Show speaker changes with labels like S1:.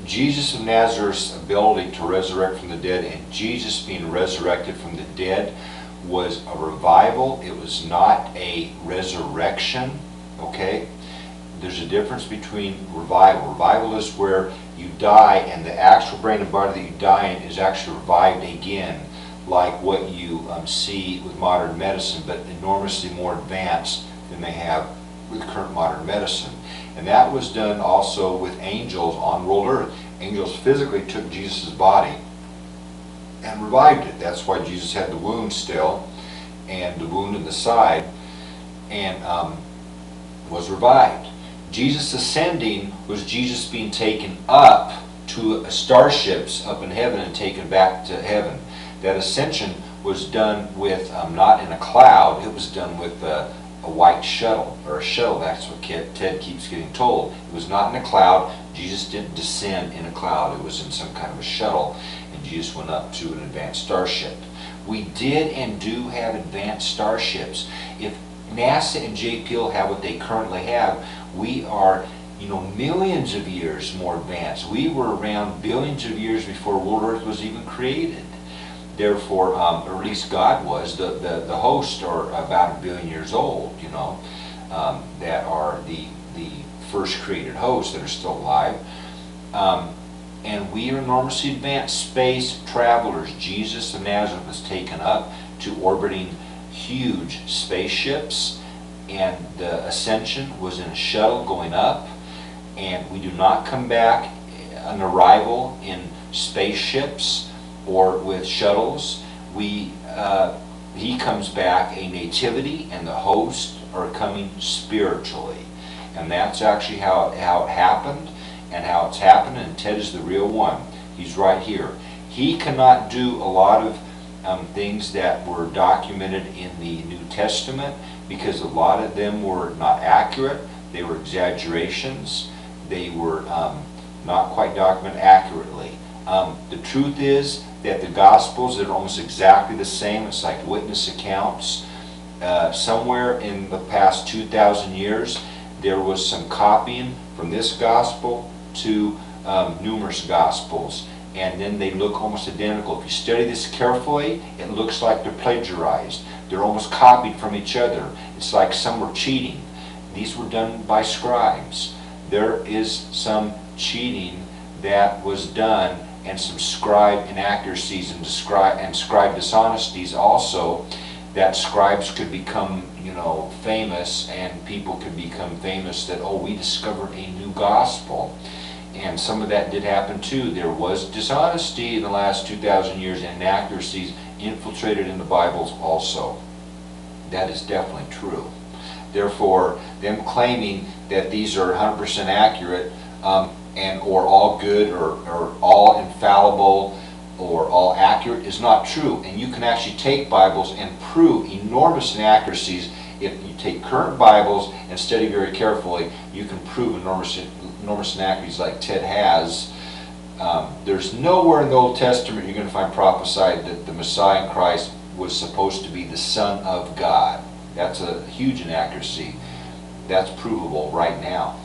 S1: Jesus of Nazareth's ability to resurrect from the dead and Jesus being resurrected from the dead was a revival. It was not a resurrection, okay? There's a difference between revival. Revival is where you die and the actual brain and body that you die in is actually revived again, like what you see with modern medicine, but enormously more advanced than they have with current modern medicine. And that was done also with angels on world earth. Angels physically took Jesus' body and revived it. That's why Jesus had the wound still, and the wound in the side, and was revived. Jesus ascending was Jesus being taken up to starships up in heaven and taken back to heaven. That ascension was done with, not in a cloud, it was done with a white shuttle, or a shuttle. That's what Ted keeps getting told. It was not in a cloud. Jesus didn't descend in a cloud. It was in some kind of a shuttle, and Jesus went up to an advanced starship. We did and do have advanced starships. If NASA and JPL have what they currently have, we are, millions of years more advanced. We were around billions of years before world Earth was even created. Therefore, or at least God was, the hosts are about 1 billion years old, that are the first created hosts that are still alive. And we are enormously advanced space travelers. Jesus of Nazareth was taken up to orbiting huge spaceships, and the ascension was in a shuttle going up, and we do not come back an arrival in spaceships or with shuttles. He comes back a nativity, and the hosts are coming spiritually. And that's actually how it happened, and how it's happened, and Ted is the real one. He's right here. He cannot do a lot of things that were documented in the New Testament, because a lot of them were not accurate. They were exaggerations. They were not quite documented accurately. The truth is that the Gospels are almost exactly the same. It's like witness accounts. Somewhere in the past 2,000 years, there was some copying from this Gospel to numerous Gospels, and then they look almost identical. If you study this carefully, it looks like they're plagiarized. They're almost copied from each other. It's like some were cheating. These were done by scribes. There is some cheating that was done, and some scribe inaccuracies and scribe dishonesties also, that scribes could become, famous, and people could become famous that, we discovered a new gospel. And some of that did happen too. There was dishonesty in the last 2,000 years, and inaccuracies infiltrated in the Bibles also. That is definitely true. Therefore, them claiming that these are 100% accurate, or all good, or all infallible, or all accurate is not true. And you can actually take Bibles and prove enormous inaccuracies. If you take current Bibles and study very carefully, you can prove enormous inaccuracies like Ted has. There's nowhere in the Old Testament you're going to find prophesied that the Messiah in Christ was supposed to be the Son of God. That's a huge inaccuracy. That's provable right now.